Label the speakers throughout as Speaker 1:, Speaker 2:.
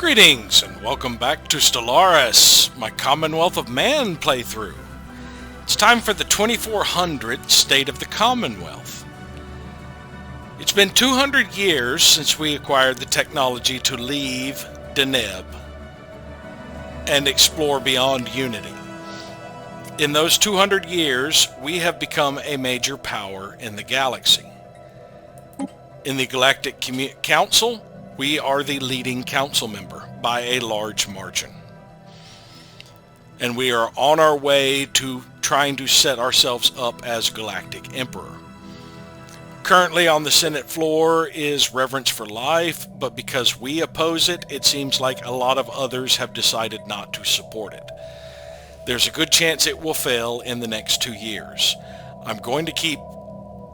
Speaker 1: Greetings and welcome back to Stellaris, my Commonwealth of Man playthrough. It's time for the 2400 State of the Commonwealth. It's been 200 years since we acquired the technology to leave Deneb and explore beyond Unity. In those 200 years, we have become a major power in the galaxy. In the Galactic Council, we are the leading council member by a large margin. And we are on our way to trying to set ourselves up as Galactic Emperor. Currently on the Senate floor is Reverence for Life, but because we oppose it, it seems like a lot of others have decided not to support it. There's a good chance it will fail in the next 2 years. I'm going to keep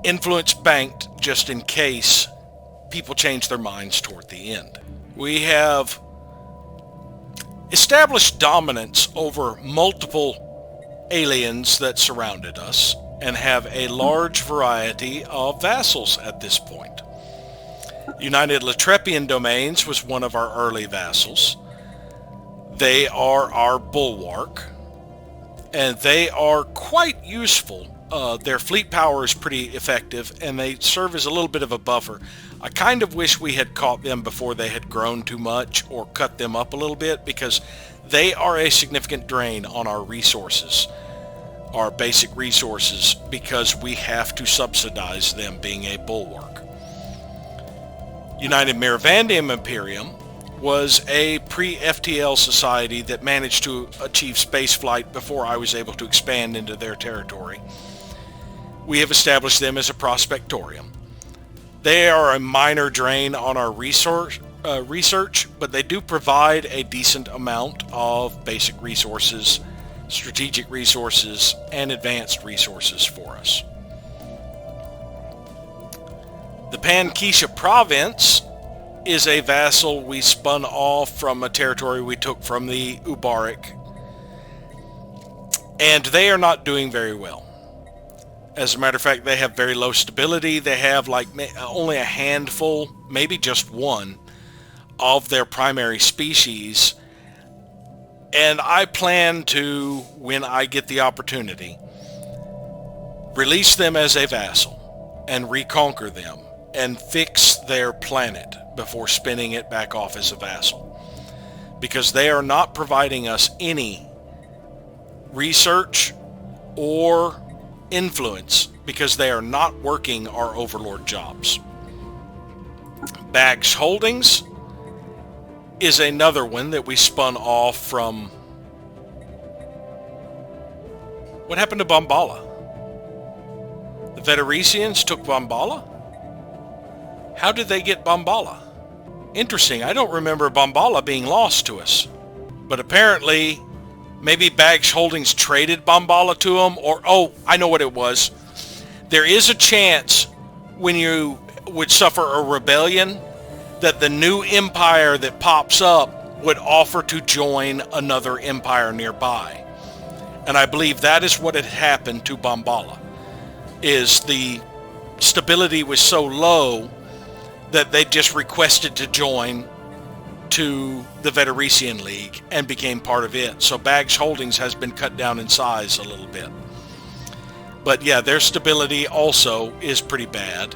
Speaker 1: influence banked just in case people change their minds toward the end. We have established dominance over multiple aliens that surrounded us and have a large variety of vassals at this point. United Latrepian Domains was one of our early vassals. They are our bulwark, and they are quite useful. Their fleet power is pretty effective, and they serve as a little bit of a buffer. I kind of wish we had caught them before they had grown too much or cut them up a little bit, because they are a significant drain on our resources, our basic resources, because we have to subsidize them being a bulwark. United Miravandium Imperium was a pre-FTL society that managed to achieve spaceflight before I was able to expand into their territory. We have established them as a prospectorium. They are a minor drain on our research, but they do provide a decent amount of basic resources, strategic resources, and advanced resources for us. The Pankisha province is a vassal we spun off from a territory we took from the Ubaric, and they are not doing very well. As a matter of fact, they have very low stability. They have like only a handful, maybe just one, of their primary species. And I plan to, when I get the opportunity, release them as a vassal and reconquer them and fix their planet before spinning it back off as a vassal. Because they are not providing us any research or influence, because they are not working our overlord jobs. Bags Holdings is another one that we spun off from... What happened to Bombala? The Veterisians took Bombala? How did they get Bombala? Interesting, I don't remember Bombala being lost to us. But apparently, maybe Bags Holdings traded Bombala to them, or, oh, I know what it was. There is a chance when you would suffer a rebellion that the new empire that pops up would offer to join another empire nearby. And I believe that is what had happened to Bombala, is the stability was so low that they just requested to join to the Veterisian League and became part of it. So Bags Holdings has been cut down in size a little bit. But yeah, their stability also is pretty bad.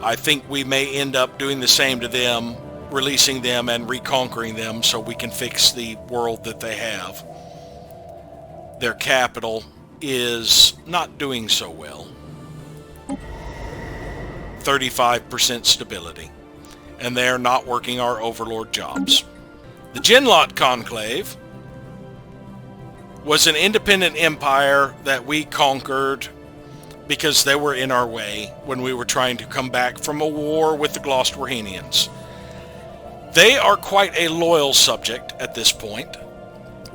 Speaker 1: I think we may end up doing the same to them, releasing them and reconquering them so we can fix the world that they have. Their capital is not doing so well. 35% stability. And they are not working our overlord jobs. The Genlot Conclave was an independent empire that we conquered because they were in our way when we were trying to come back from a war with the Glosterhenians. They are quite a loyal subject at this point.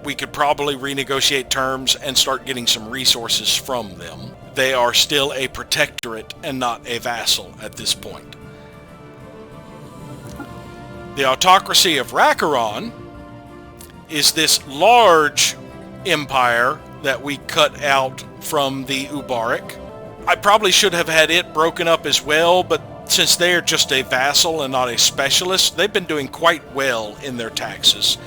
Speaker 1: We could probably renegotiate terms and start getting some resources from them. They are still a protectorate and not a vassal at this point. The Autocracy of Rakaron is this large empire that we cut out from the Ubaric. I probably should have had it broken up as well, but since they're just a vassal and not a specialist, they've been doing quite well in their taxes.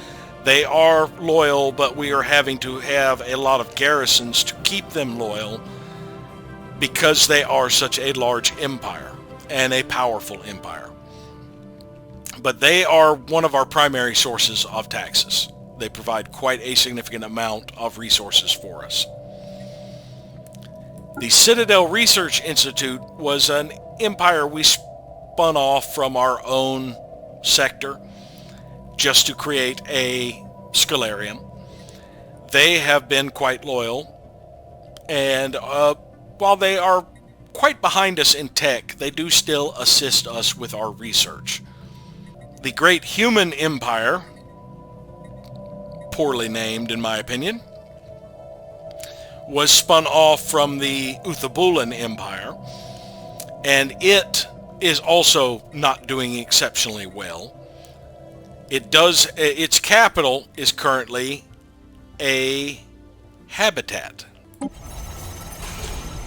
Speaker 1: They are loyal, but we are having to have a lot of garrisons to keep them loyal because they are such a large empire and a powerful empire. But they are one of our primary sources of taxes. They provide quite a significant amount of resources for us. The Citadel Research Institute was an empire we spun off from our own sector just to create a Stellarium. They have been quite loyal, and while they are quite behind us in tech, they do still assist us with our research. The Great Human Empire, poorly named in my opinion, was spun off from the Uthabulan Empire, and it is also not doing exceptionally well. Its capital is currently a habitat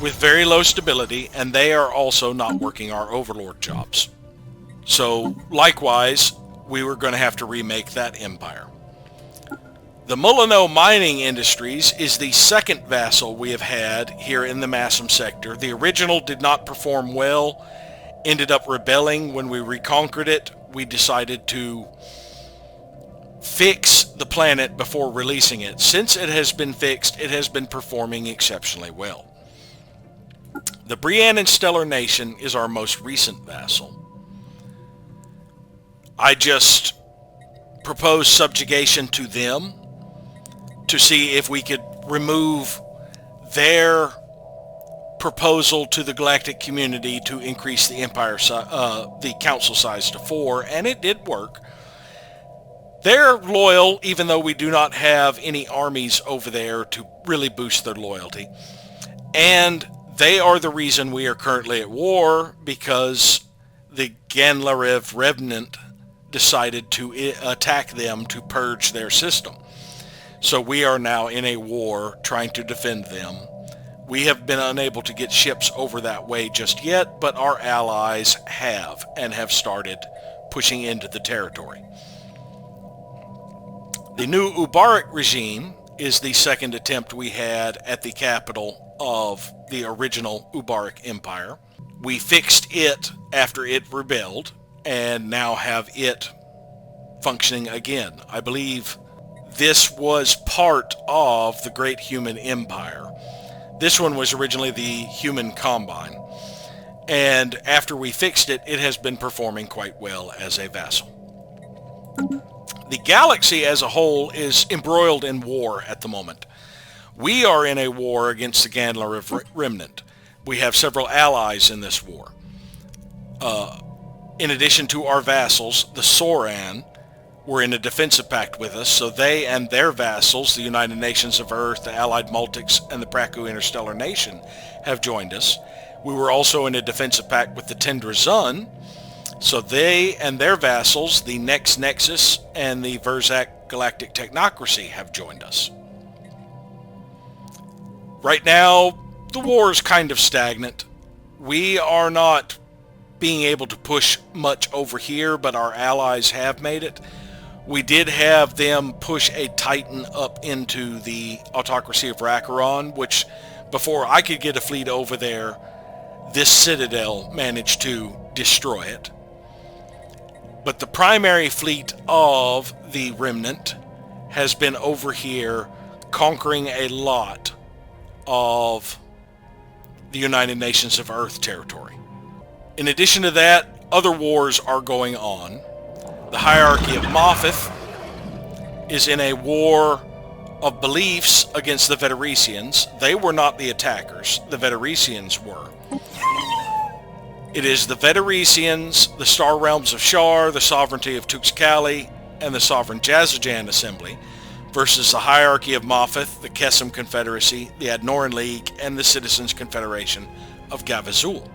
Speaker 1: with very low stability, and they are also not working our overlord jobs. So likewise, we were going to have to remake that empire. The Mulino Mining Industries is the second vassal we have had here in the Massum sector. The original did not perform well, ended up rebelling. When we reconquered it, we decided to fix the planet before releasing it. Since it has been fixed, it has been performing exceptionally well. The Briannan Stellar Nation is our most recent vassal. I just proposed subjugation to them to see if we could remove their proposal to the galactic community to increase the empire, the council size to 4, and it did work. They're loyal, even though we do not have any armies over there to really boost their loyalty. And they are the reason we are currently at war, because the Ganlarev Revenant decided to attack them to purge their system. So we are now in a war trying to defend them. We have been unable to get ships over that way just yet, but our allies have, and have started pushing into the territory. The new Ubaric regime is the second attempt we had at the capital of the original Ubaric Empire. We fixed it after it rebelled, and now have it functioning again. I believe this was part of the Great Human Empire. This one was originally the Human Combine, and after we fixed it, it has been performing quite well as a vassal. The galaxy as a whole is embroiled in war at the moment. We are in a war against the Ganlarev Remnant. We have several allies in this war. In addition to our vassals, the Soran were in a defensive pact with us, so they and their vassals, the United Nations of Earth, the Allied Multics, and the Praku Interstellar Nation, have joined us. We were also in a defensive pact with the Tendra Zun, so they and their vassals, the Nex Nexus and the Verzak Galactic Technocracy, have joined us. Right now, the war is kind of stagnant. We are not being able to push much over here, but our allies have made it. We did have them push a Titan up into the autocracy of Rakaron, which before I could get a fleet over there, this Citadel managed to destroy it. But the primary fleet of the Remnant has been over here conquering a lot of the United Nations of Earth territory. In addition to that, other wars are going on. The hierarchy of Moffith is in a war of beliefs against the Vetericians. They were not the attackers. The Vetericians were. It is the Vetericians, the Star Realms of Shar, the Sovereignty of Tuxcali, and the Sovereign Jazajan Assembly versus the hierarchy of Moffith, the Kesem Confederacy, the Adnoran League, and the Citizens Confederation of Gavazul.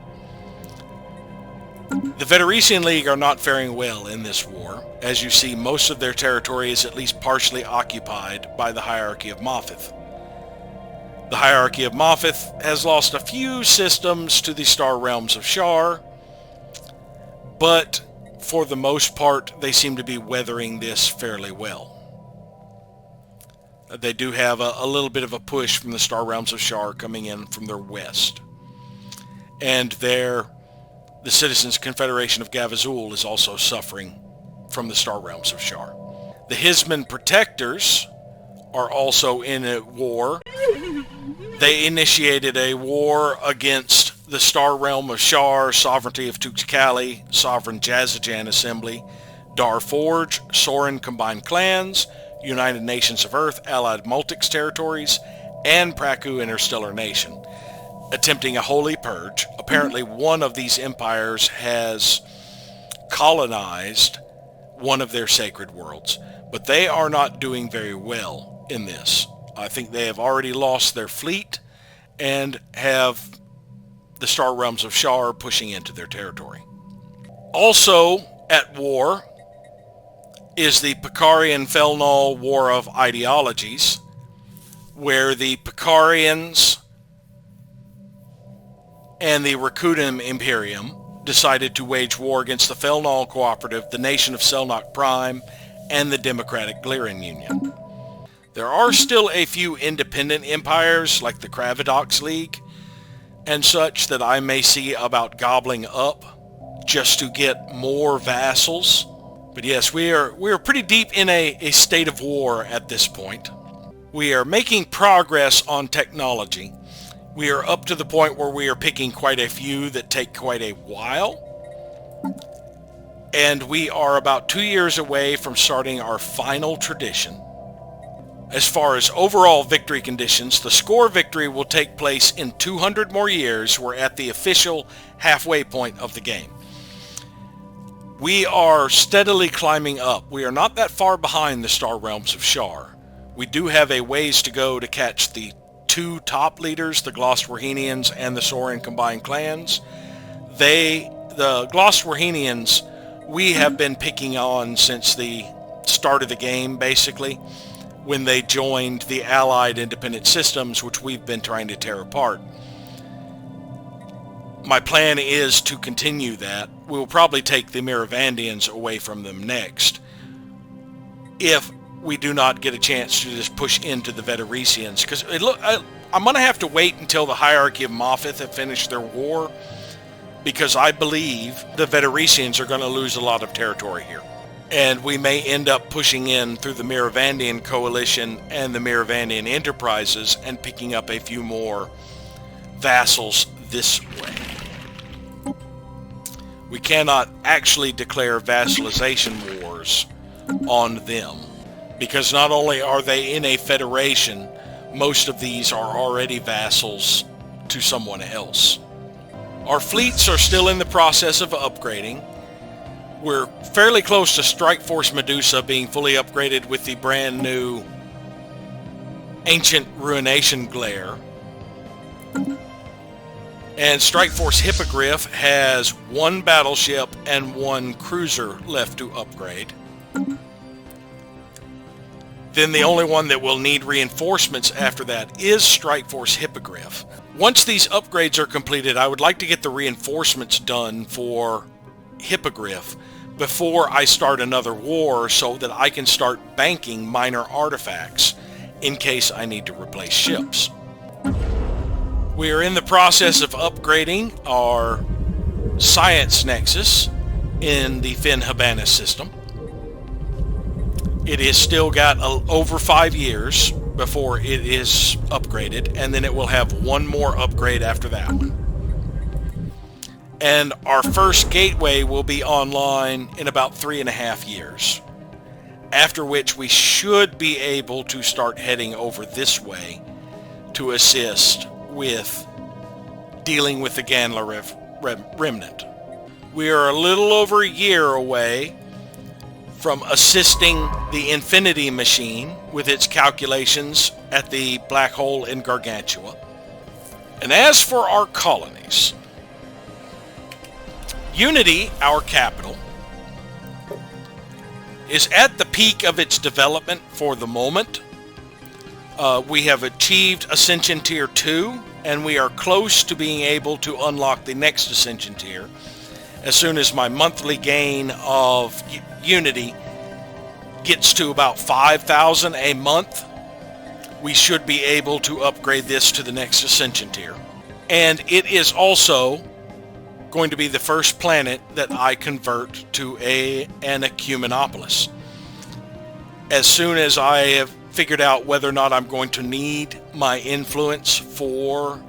Speaker 1: The Veterician League are not faring well in this war. As you see, most of their territory is at least partially occupied by the hierarchy of Moffith. The hierarchy of Moffith has lost a few systems to the Star Realms of Shar. but for the most part, they seem to be weathering this fairly well. They do have a little bit of a push from the Star Realms of Shar coming in from their west. And the Citizens Confederation of Gavazul is also suffering from the Star Realms of Shar. The Hisman Protectors are also in a war. They initiated a war against the Star Realm of Shar, Sovereignty of Tuxcali, Sovereign Jazajan Assembly, Dar Forge, Sorin Combined Clans, United Nations of Earth, Allied Multics Territories, and Praku Interstellar Nation, attempting a holy purge. Apparently one of these empires has colonized one of their sacred worlds, but they are not doing very well in this. I think they have already lost their fleet and have the Star Realms of Shar pushing into their territory. Also at war is the Picarian-Felnal War of Ideologies, where the Picarians and the Rakutum Imperium decided to wage war against the Felnal Cooperative, the Nation of Selnok Prime, and the Democratic Glirin Union. There are still a few independent empires, like the Kravadox League and such, that I may see about gobbling up just to get more vassals. But yes, we are pretty deep in a state of war at this point. We are making progress on technology. We are up to the point where we are picking quite a few that take quite a while. And we are about 2 years away from starting our final tradition. As far as overall victory conditions, the score victory will take place in 200 more years. We're at the official halfway point of the game. We are steadily climbing up. We are not that far behind the Star Realms of Shar. We do have a ways to go to catch the two top leaders, the Gloswarhenians and the Sorin Combined Clans. The Gloswarhenians, we have been picking on since the start of the game, basically, when they joined the Allied Independent Systems, which we've been trying to tear apart. My plan is to continue that. We'll probably take the Miravandians away from them next, if we do not get a chance to just push into the Veterisians, because I'm going to have to wait until the Hierarchy of Moffith have finished their war, because I believe the Veterisians are going to lose a lot of territory here. And we may end up pushing in through the Miravandian Coalition and the Miravandian Enterprises and picking up a few more vassals this way. We cannot actually declare vassalization wars on them, because not only are they in a federation, most of these are already vassals to someone else. Our fleets are still in the process of upgrading. We're fairly close to Strike Force Medusa being fully upgraded with the brand new Ancient Ruination Glare. And Strike Force Hippogriff has one battleship and one cruiser left to upgrade. Then the only one that will need reinforcements after that is Strike Force Hippogriff. Once these upgrades are completed, I would like to get the reinforcements done for Hippogriff before I start another war, so that I can start banking minor artifacts in case I need to replace ships. We are in the process of upgrading our Science Nexus in the Finn Habana system. It has still got over 5 years before it is upgraded, and then it will have one more upgrade after that one. And our first gateway will be online in about 3.5 years, after which we should be able to start heading over this way to assist with dealing with the Ganla Remnant. We are a little over a year away from assisting the Infinity Machine with its calculations at the black hole in Gargantua. And as for our colonies, Unity, our capital, is at the peak of its development for the moment. We have achieved Ascension Tier 2, and we are close to being able to unlock the next Ascension Tier. as soon as my monthly gain of Unity gets to about 5,000 a month, we should be able to upgrade this to the next Ascension tier. And it is also going to be the first planet that I convert to an ecumenopolis. As soon as I have figured out whether or not I'm going to need my influence for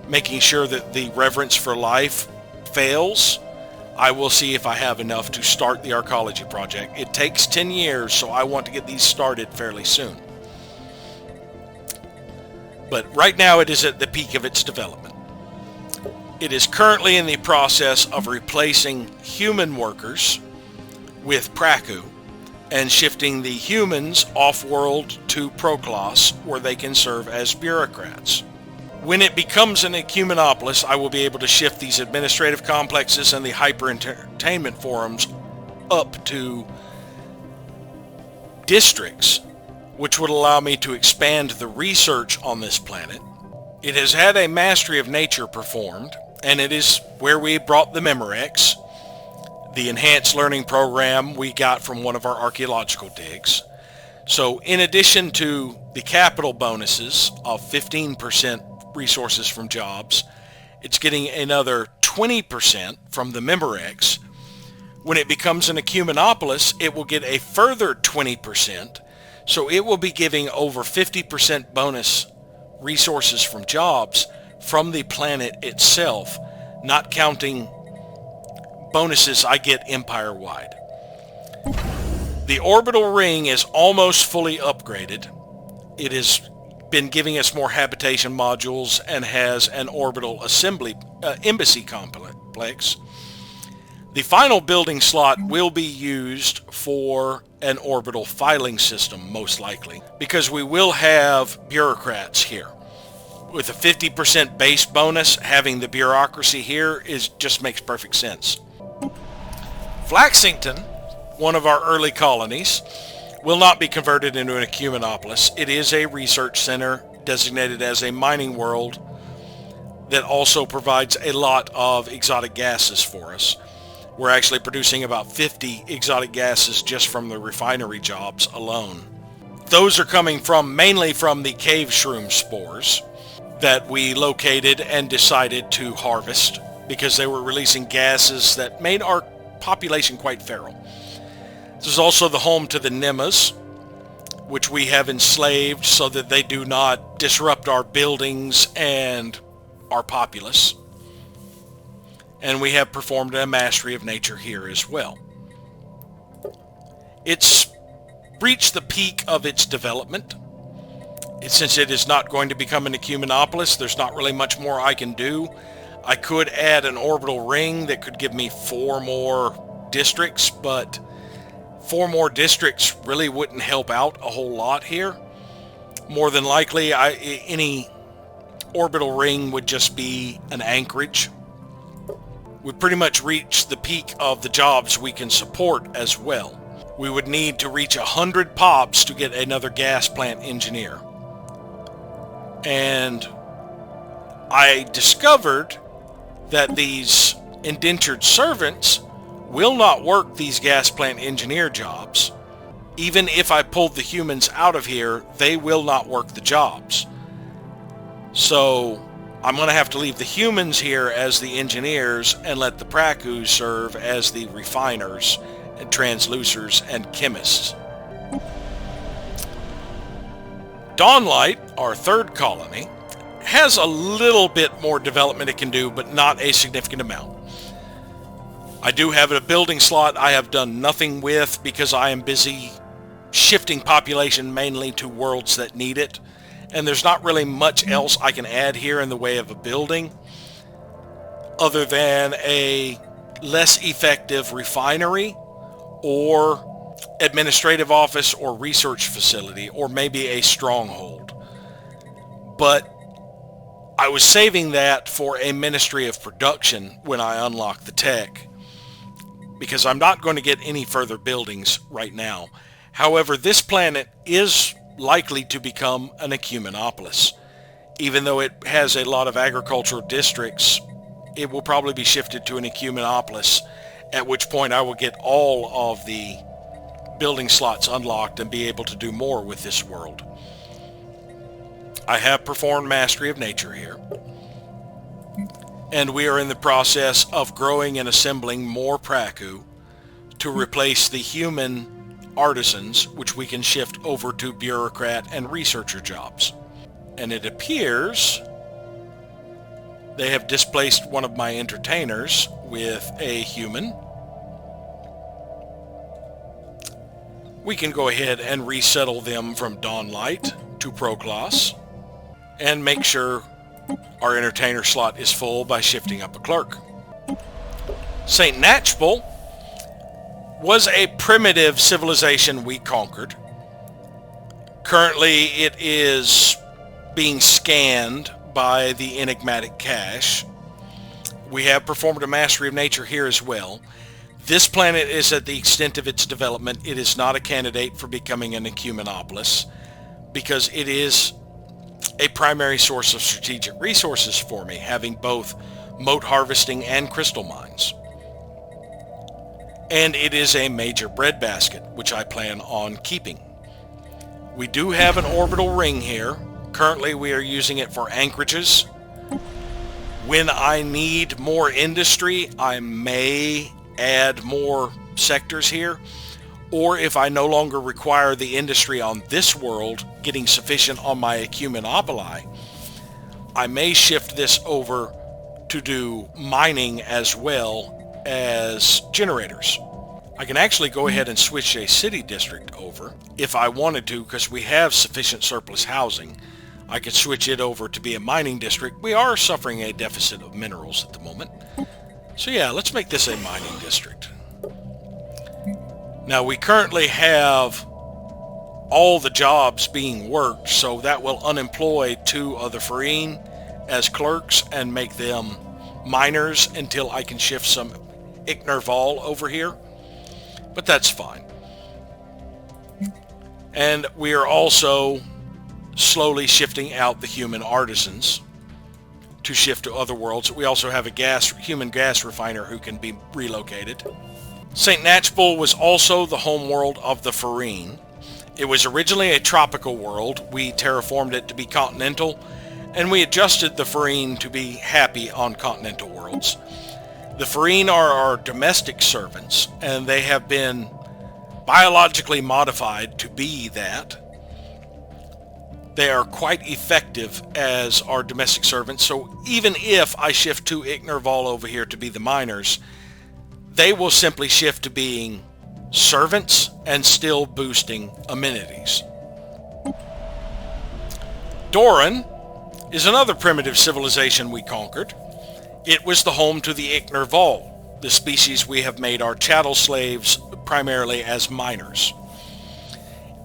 Speaker 1: making sure that the reverence for life fails, I will see if I have enough to start the archaeology project. It takes 10 years, so I want to get these started fairly soon. But right now it is at the peak of its development. It is currently in the process of replacing human workers with Praku and shifting the humans off-world to Proclos, where they can serve as bureaucrats. When it becomes an ecumenopolis, I will be able to shift these administrative complexes and the hyper-entertainment forums up to districts, which would allow me to expand the research on this planet. It has had a mastery of nature performed, and it is where we brought the Memorex, the enhanced learning program we got from one of our archaeological digs. So in addition to the capital bonuses of 15% resources from jobs, it's getting another 20% from the Memorex. When it becomes an ecumenopolis, it will get a further 20%, so it will be giving over 50% bonus resources from jobs from the planet itself, not counting bonuses I get empire-wide. The orbital ring is almost fully upgraded. It has been giving us more habitation modules and has an orbital embassy complex. The final building slot will be used for an orbital filing system, most likely, because we will have bureaucrats here. With a 50% base bonus, having the bureaucracy here just makes perfect sense. Flaxington, one of our early colonies, will not be converted into an ecumenopolis. It is a research center designated as a mining world that also provides a lot of exotic gases for us. We're actually producing about 50 exotic gases just from the refinery jobs alone. Those are coming mainly from the cave shroom spores that we located and decided to harvest because they were releasing gases that made our population quite feral. This is also the home to the Nemas, which we have enslaved so that they do not disrupt our buildings and our populace. And we have performed a mastery of nature here as well. It's reached the peak of its development. Since it is not going to become an ecumenopolis, there's not really much more I can do. I could add an orbital ring that could give me 4 more districts, but 4 more districts really wouldn't help out a whole lot here. More than likely, any orbital ring would just be an anchorage. We pretty much reached the peak of the jobs we can support as well. We would need to reach 100 pops to get another gas plant engineer. And I discovered that these indentured servants will not work these gas plant engineer jobs. Even if I pulled the humans out of here, they will not work the jobs. So I'm going to have to leave the humans here as the engineers and let the Prakus serve as the refiners and translucers and chemists. Dawnlight, our third colony, has a little bit more development it can do, but not a significant amount. I do have a building slot I have done nothing with because I am busy shifting population mainly to worlds that need it, and there's not really much else I can add here in the way of a building other than a less effective refinery or administrative office or research facility, or maybe a stronghold. But I was saving that for a Ministry of Production when I unlock the tech, because I'm not going to get any further buildings right now. However, this planet is likely to become an ecumenopolis, even though it has a lot of agricultural districts it will probably be shifted to an ecumenopolis, at which point I will get all of the building slots unlocked and be able to do more with this world. I have performed Mastery of Nature here, and we are in the process of growing and assembling more Praku to replace the human artisans, which we can shift over to bureaucrat and researcher jobs. And it appears they have displaced one of my entertainers with a human. We can go ahead and resettle them from Dawnlight to Proclass and make sure our entertainer slot is full by shifting up a clerk. St. Natchbul was a primitive civilization we conquered. Currently it is being scanned by the enigmatic cache. We have performed a Mastery of Nature here as well. This planet is at the extent of its development. It is not a candidate for becoming an ecumenopolis because it is a primary source of strategic resources for me, having both mote harvesting and crystal mines. And it is a major breadbasket, which I plan on keeping. We do have an orbital ring here. Currently we are using it for anchorages. When I need more industry, I may add more sectors here. Or if I no longer require the industry on this world getting sufficient on my ecumenopoli, I may shift this over to do mining as well as generators. I can actually go ahead and switch a city district over if I wanted to, because we have sufficient surplus housing. I could switch it over to be a mining district. We are suffering a deficit of minerals at the moment. So yeah, let's make this a mining district. Now we currently have all the jobs being worked, so that will unemploy 2 of the Farine as clerks and make them miners until I can shift some Iknerval over here. But that's fine. And we are also slowly shifting out the human artisans to shift to other worlds. We also have a human gas refiner who can be relocated. St. Natchbul was also the home world of the Farine. It was originally a tropical world. We terraformed it to be continental, and we adjusted the Farine to be happy on continental worlds. The Farine are our domestic servants, and they have been biologically modified to be that. They are quite effective as our domestic servants, so even if I shift 2 Iknerval over here to be the miners, they will simply shift to being servants and still boosting amenities. Doran is another primitive civilization we conquered. It was the home to the Iknerval, the species we have made our chattel slaves primarily as miners.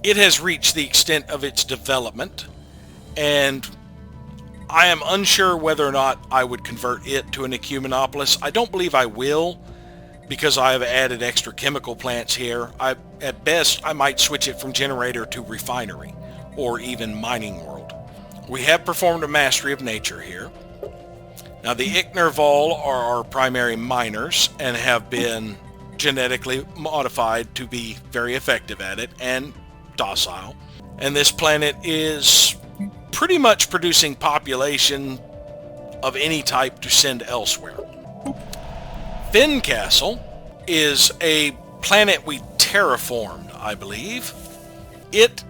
Speaker 1: It has reached the extent of its development, and I am unsure whether or not I would convert it to an ecumenopolis. I don't believe I will, because I have added extra chemical plants here. At best, I might switch it from generator to refinery, or even mining world. We have performed a Mastery of Nature here. Now the Iknerval are our primary miners and have been genetically modified to be very effective at it and docile. And this planet is pretty much producing population of any type to send elsewhere. Finn Castle is a planet we terraformed, I believe. It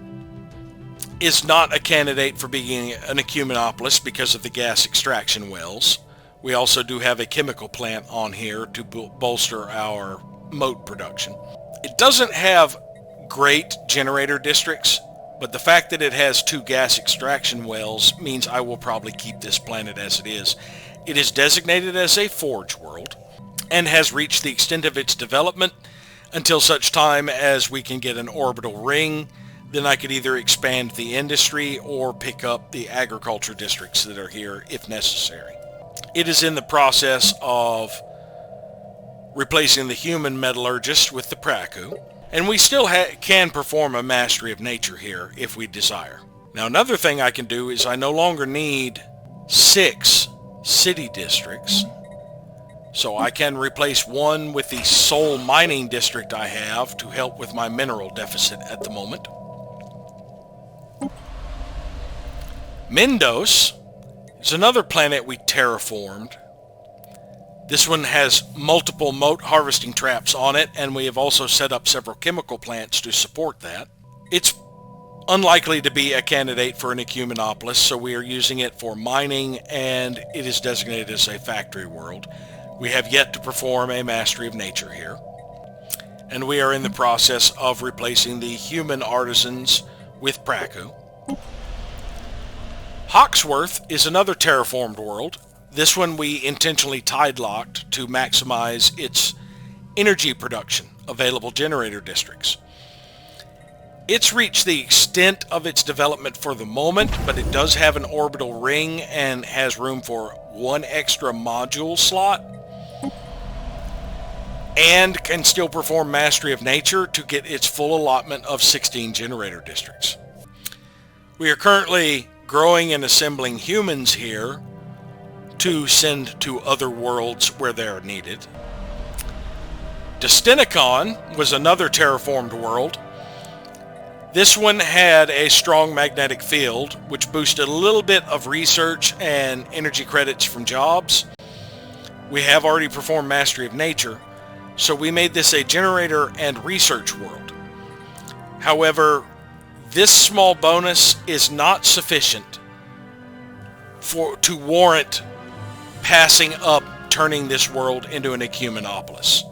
Speaker 1: is not a candidate for being an ecumenopolis because of the gas extraction wells. We also do have a chemical plant on here to bolster our mote production. It doesn't have great generator districts, but the fact that it has 2 gas extraction wells means I will probably keep this planet as it is. It is designated as a forge world and has reached the extent of its development until such time as we can get an orbital ring. Then I could either expand the industry or pick up the agriculture districts that are here if necessary. It is in the process of replacing the human metallurgist with the Praku, and we still can perform a Mastery of Nature here if we desire. Now another thing I can do is I no longer need 6 city districts. So I can replace one with the sole mining district I have to help with my mineral deficit at the moment. Mindos is another planet we terraformed. This one has multiple mote harvesting traps on it, and we have also set up several chemical plants to support that. It's unlikely to be a candidate for an ecumenopolis, so we are using it for mining, and it is designated as a factory world. We have yet to perform a mastery of nature here, and we are in the process of replacing the human artisans with Praku. Hawksworth is another terraformed world. This one we intentionally tide-locked to maximize its energy production, available generator districts. It's reached the extent of its development for the moment, but it does have an orbital ring and has room for one extra module slot, and can still perform Mastery of Nature to get its full allotment of 16 generator districts. We are currently growing and assembling humans here to send to other worlds where they are needed. Destinicon was another terraformed world. This one had a strong magnetic field, which boosted a little bit of research and energy credits from jobs. We have already performed Mastery of Nature, so we made this a generator and research world. However, this small bonus is not sufficient to warrant passing up turning this world into an ecumenopolis.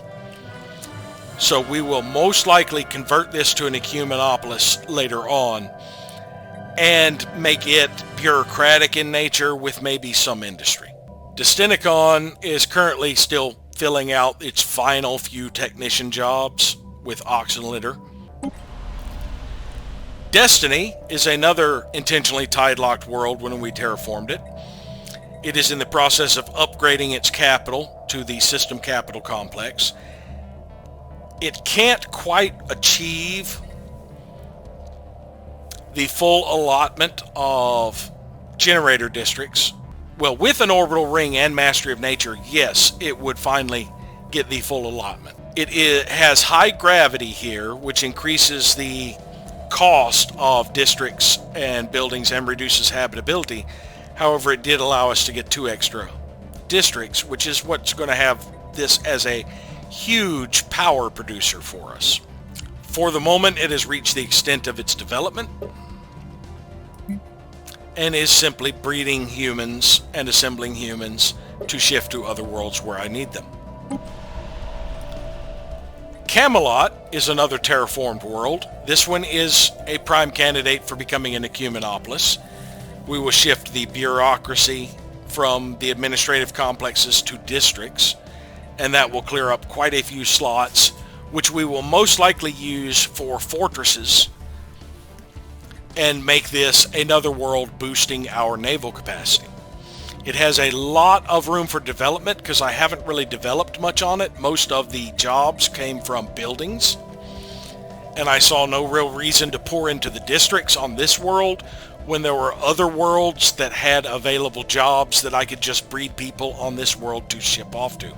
Speaker 1: So we will most likely convert this to an ecumenopolis later on and make it bureaucratic in nature with maybe some industry. Destinicon is currently still filling out its final few technician jobs with oxen litter. Destiny is another intentionally tide-locked world when we terraformed it. It is in the process of upgrading its capital to the system capital complex. It can't quite achieve the full allotment of generator districts. Well, with an orbital ring and Mastery of Nature, yes, it would finally get the full allotment. It has high gravity here, which increases the cost of districts and buildings and reduces habitability. However, it did allow us to get 2 extra districts, which is what's going to have this as a huge power producer for us. For the moment, it has reached the extent of its development and is simply breeding humans and assembling humans to shift to other worlds where I need them. Camelot is another terraformed world. This one is a prime candidate for becoming an ecumenopolis. We will shift the bureaucracy from the administrative complexes to districts, and that will clear up quite a few slots, which we will most likely use for fortresses and make this another world boosting our naval capacity. It has a lot of room for development because I haven't really developed much on it. Most of the jobs came from buildings, and I saw no real reason to pour into the districts on this world when there were other worlds that had available jobs that I could just breed people on this world to ship off to.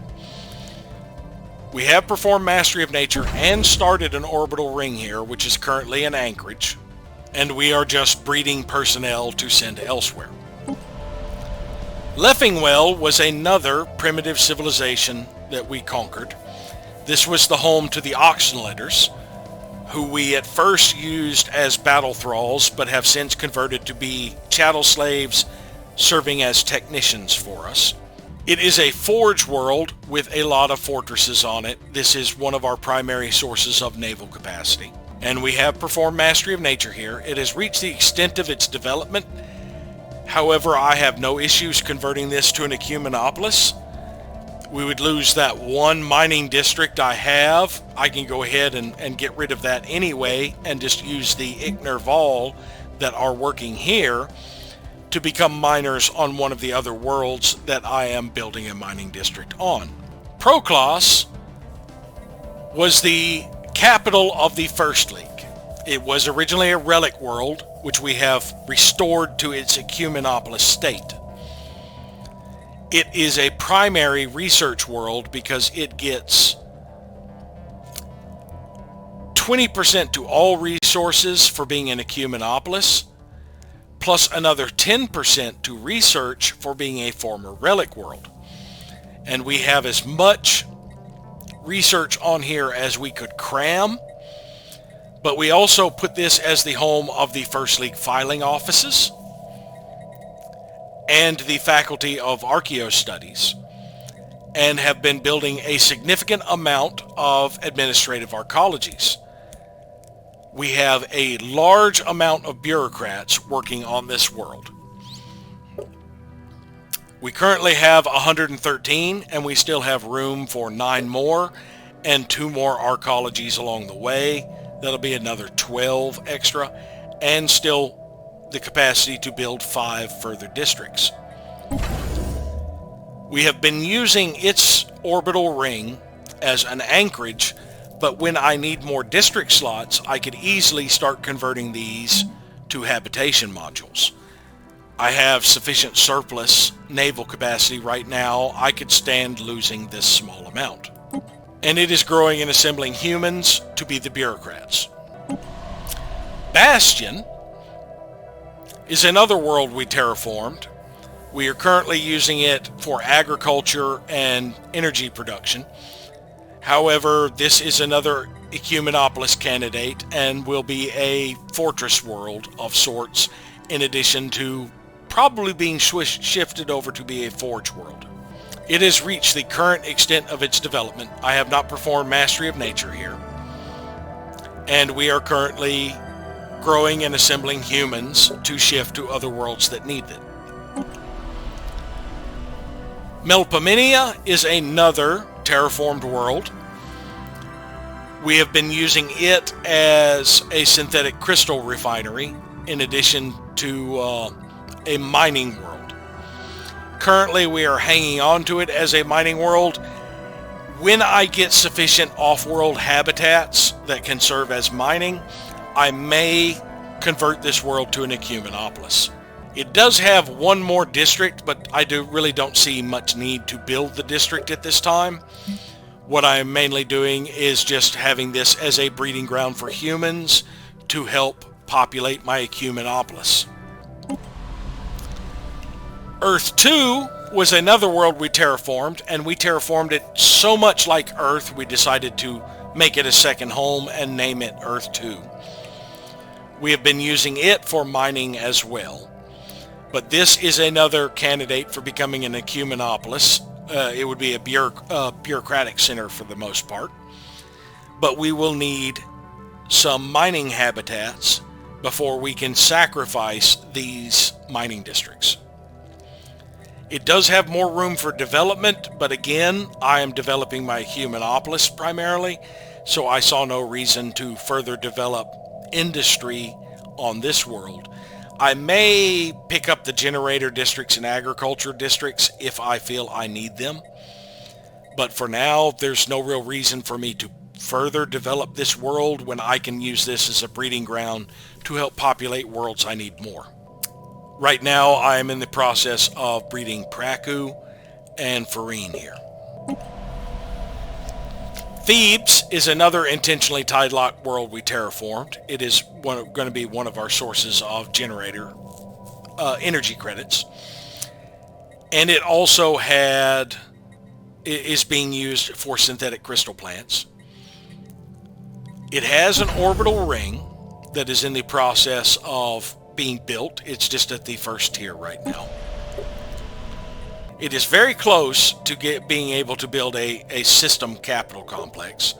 Speaker 1: We have performed Mastery of Nature and started an orbital ring here, which is currently in Anchorage, and we are just breeding personnel to send elsewhere. Leffingwell was another primitive civilization that we conquered. This was the home to the oxen litters, who we at first used as battle thralls, but have since converted to be chattel slaves serving as technicians for us. It is a forge world with a lot of fortresses on it. This is one of our primary sources of naval capacity, and we have performed Mastery of Nature here. It has reached the extent of its development. However, I have no issues converting this to an ecumenopolis. We would lose that one mining district I have. I can go ahead and get rid of that anyway and just use the Ichner Vol that are working here to become miners on one of the other worlds that I am building a mining district on. Proclos was the capital of the First League. It was originally a relic world, which we have restored to its ecumenopolis state. It is a primary research world because it gets 20% to all resources for being an ecumenopolis, plus another 10% to research for being a former relic world. And we have as much research on here as we could cram, but we also put this as the home of the First League filing offices and the Faculty of Archaeostudies, and have been building a significant amount of administrative archaeologies. We have a large amount of bureaucrats working on this world. We currently have 113, and we still have room for 9 more and 2 more archaeologies along the way. That'll be another 12 extra, and still the capacity to build 5 further districts. We have been using its orbital ring as an anchorage, but when I need more district slots, I could easily start converting these to habitation modules. I have sufficient surplus naval capacity right now. I could stand losing this small amount. And it is growing and assembling humans to be the bureaucrats. Bastion is another world we terraformed. We are currently using it for agriculture and energy production. However, this is another ecumenopolis candidate and will be a fortress world of sorts, in addition to probably being shifted over to be a forge world. It has reached the current extent of its development. I have not performed Mastery of Nature here, and we are currently growing and assembling humans to shift to other worlds that need it. Melpomene is another terraformed world. We have been using it as a synthetic crystal refinery in addition to a mining world. Currently we are hanging on to it as a mining world. When I get sufficient off-world habitats that can serve as mining, I may convert this world to an ecumenopolis. It does have 1 more district, but I really don't see much need to build the district at this time. What I'm mainly doing is just having this as a breeding ground for humans to help populate my ecumenopolis. Earth 2 was another world we terraformed, and we terraformed it so much like Earth, we decided to make it a second home and name it Earth 2. We have been using it for mining as well. But this is another candidate for becoming an ecumenopolis. It would be a bureaucratic center for the most part. But we will need some mining habitats before we can sacrifice these mining districts. It does have more room for development, but again, I am developing my ecumenopolis primarily, so I saw no reason to further develop industry on this world. I may pick up the generator districts and agriculture districts if I feel I need them. But for now, there's no real reason for me to further develop this world when I can use this as a breeding ground to help populate worlds I need more. Right now, I am in the process of breeding Praku and Farine here. Thebes is another intentionally tidelocked world we terraformed. It is going to be one of our sources of generator energy credits. And it also is being used for synthetic crystal plants. It has an orbital ring that is in the process of being built. It's just at the first tier right now. It is very close to being able to build a system capital complex.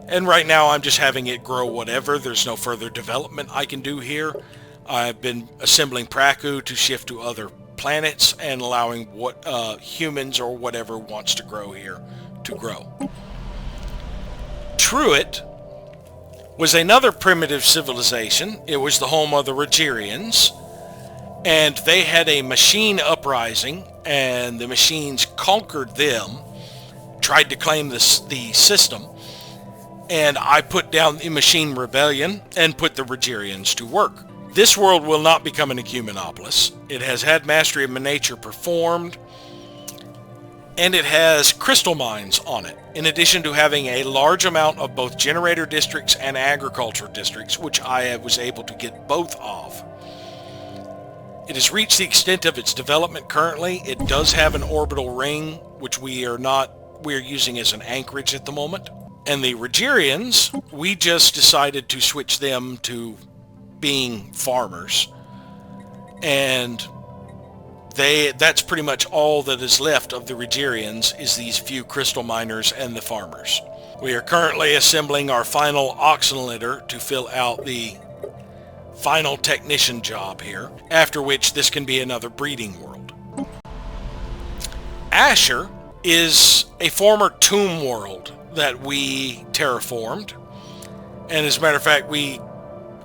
Speaker 1: And right now I'm just having it grow whatever. There's no further development I can do here. I've been assembling Praku to shift to other planets and allowing what humans or whatever wants to grow here to grow. Truett was another primitive civilization. It was the home of the Rogerians, and they had a machine uprising, and the machines conquered them, tried to claim the system, and I put down the machine rebellion and put the Rogerians to work. This world will not become an ecumenopolis. It has had mastery of nature performed, and it has crystal mines on it, in addition to having a large amount of both generator districts and agriculture districts, which I was able to get both of. It has reached the extent of its development currently. It does have an orbital ring, which we are using as an anchorage at the moment. And the Rigerians, we just decided to switch them to being farmers. And that's pretty much all that is left of the Rigerians, is these few crystal miners and the farmers. We are currently assembling our final oxen litter to fill out the final technician job here, after which this can be another breeding world. Asher is a former tomb world that we terraformed, and as a matter of fact, we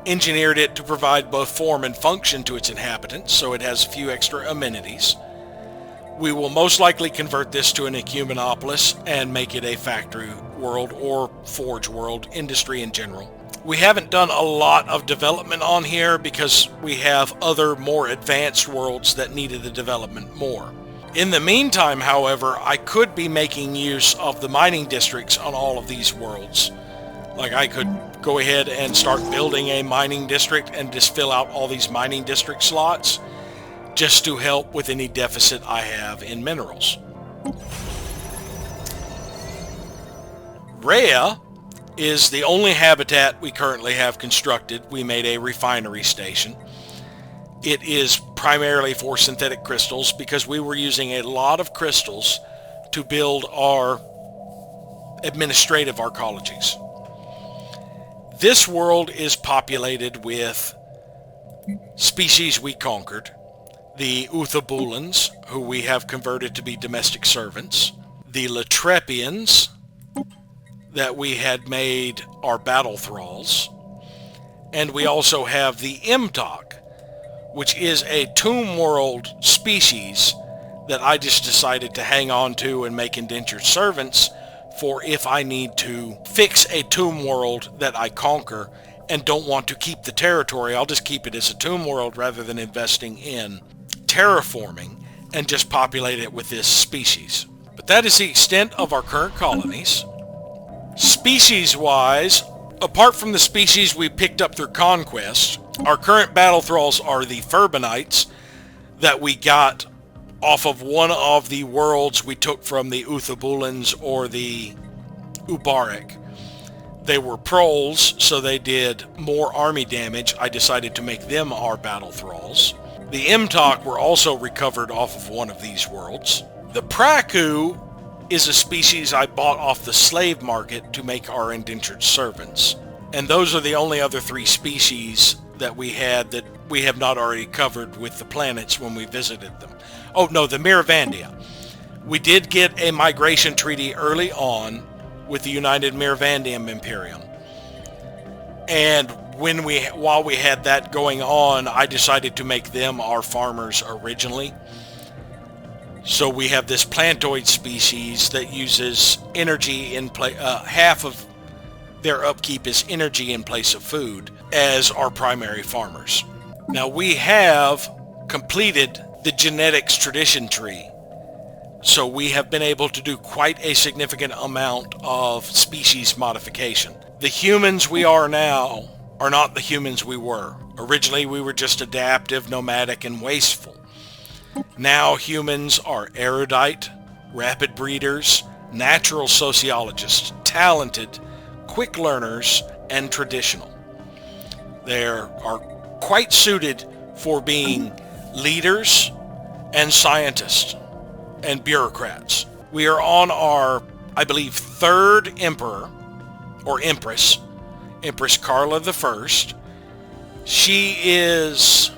Speaker 1: engineered it to provide both form and function to its inhabitants, so it has a few extra amenities. We will most likely convert this to an ecumenopolis and make it a factory world or forge world, industry in general. We haven't done a lot of development on here because we have other more advanced worlds that needed the development more. In the meantime, however, I could be making use of the mining districts on all of these worlds. Like, I could go ahead and start building a mining district and just fill out all these mining district slots just to help with any deficit I have in minerals. Rhea is the only habitat we currently have constructed. We made a refinery station. It is primarily for synthetic crystals because we were using a lot of crystals to build our administrative arcologies. This world is populated with species we conquered. The Uthabulans, who we have converted to be domestic servants. The Latrepians, that we had made our battle thralls. And we also have the Imtok, which is a tomb world species that I just decided to hang on to and make indentured servants for if I need to fix a tomb world that I conquer and don't want to keep the territory. I'll just keep it as a tomb world rather than investing in terraforming and just populate it with this species. But that is the extent of our current colonies. Species-wise, apart from the species we picked up through conquest, our current battle thralls are the Furbanites that we got off of one of the worlds we took from the Uthabulans or the Ubarik. They were proles, so they did more army damage. I decided to make them our battle thralls. The Imtok were also recovered off of one of these worlds. The Praku is a species I bought off the slave market to make our indentured servants. And those are the only other three species that we had that we have not already covered with the planets when we visited them. Oh no, the Miravandia. We did get a migration treaty early on with the United Miravandian Imperium. And while we had that going on, I decided to make them our farmers originally. So we have this plantoid species that uses energy in place, half of their upkeep is energy in place of food, as our primary farmers. Now we have completed the genetics tradition tree, so we have been able to do quite a significant amount of species modification. The humans we are now are not the humans we were. Originally we were just adaptive, nomadic, and wasteful. Now humans are erudite, rapid breeders, natural sociologists, talented, quick learners, and traditional. They are quite suited for being leaders and scientists and bureaucrats. We are on our, I believe, third emperor or empress, Empress Carla the First. She is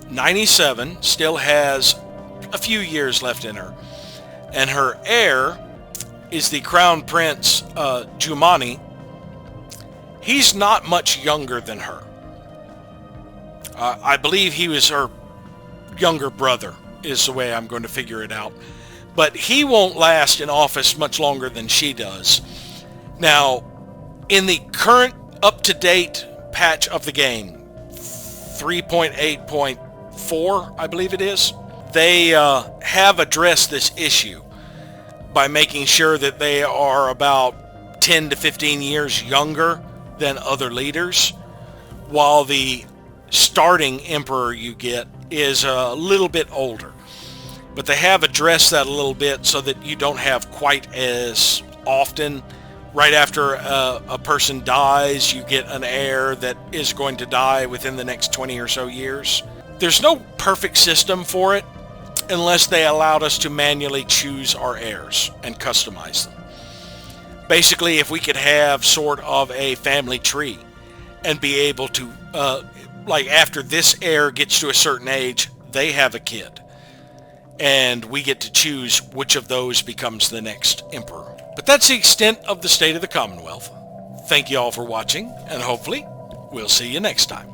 Speaker 1: 97, still has a few years left in her, and her heir is the Crown Prince Jumani. He's not much younger than her. I believe he was her younger brother, is the way I'm going to figure it out. But he won't last in office much longer than she does. Now, in the current up-to-date patch of the game, 3.8.4, I believe it is. They have addressed this issue by making sure that they are about 10 to 15 years younger than other leaders, while the starting emperor you get is a little bit older. But they have addressed that a little bit so that you don't have quite as often, right after a person dies, you get an heir that is going to die within the next 20 or so years. There's no perfect system for it unless they allowed us to manually choose our heirs and customize them. Basically, if we could have sort of a family tree and be able to, like after this heir gets to a certain age, they have a kid. And we get to choose which of those becomes the next emperor. But that's the extent of the state of the Commonwealth. Thank you all for watching, and hopefully we'll see you next time.